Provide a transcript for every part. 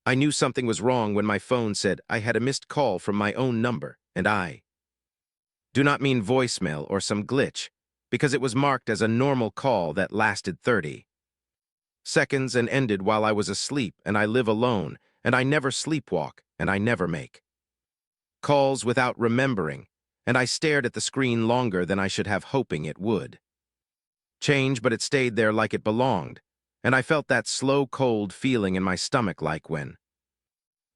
I knew something was wrong when my phone said I had a missed call from my own number, and I do not mean voicemail or some glitch, because it was marked as a normal call that lasted 30 seconds and ended while I was asleep, and I live alone, and I never sleepwalk, and I never make calls without remembering, and I stared at the screen longer than I should have, hoping it would change, but it stayed there like it belonged, and I felt that slow, cold feeling in my stomach, like when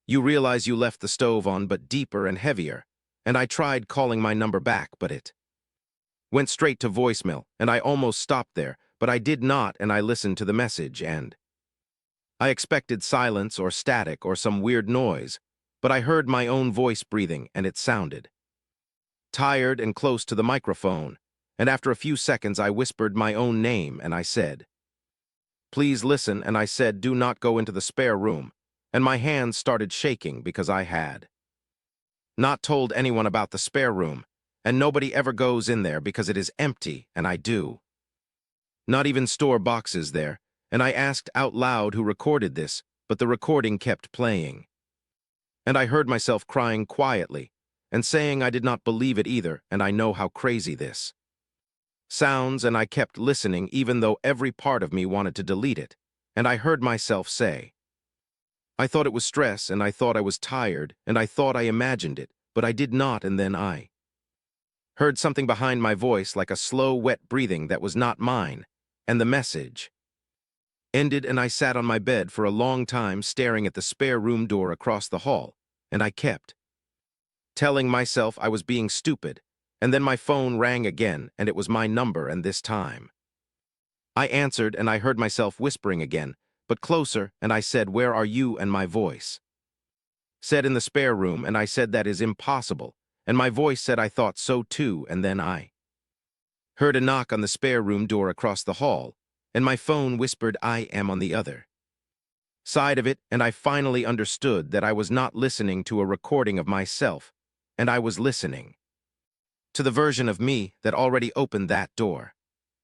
you realize you left the stove on, but deeper and heavier, and I tried calling my number back, but it went straight to voicemail, and I almost stopped there, but I did not, and I listened to the message, and I expected silence or static or some weird noise, but I heard my own voice breathing, and it sounded tired and close to the microphone, and after a few seconds I whispered my own name, and I said, "Please listen," and I said, "Do not go into the spare room," and my hands started shaking because I had not told anyone about the spare room, and nobody ever goes in there because it is empty, and I do not even store boxes there, and I asked out loud who recorded this, but the recording kept playing. And I heard myself crying quietly, and saying I did not believe it either, and I know how crazy this sounds, and I kept listening even though every part of me wanted to delete it, and I heard myself say, I thought it was stress, and I thought I was tired, and I thought I imagined it, but I did not, and then I heard something behind my voice like a slow, wet breathing that was not mine, and the message ended, and I sat on my bed for a long time staring at the spare room door across the hall, and I kept telling myself I was being stupid, and then my phone rang again, and it was my number, and this time I answered, and I heard myself whispering again, but closer, and I said, "Where are you?" And my voice said, "In the spare room," and I said, "That is impossible," and my voice said, "I thought so too," and then I heard a knock on the spare room door across the hall, and my phone whispered, "I am on the other side of it," and I finally understood that I was not listening to a recording of myself, and I was listening to the version of me that already opened that door.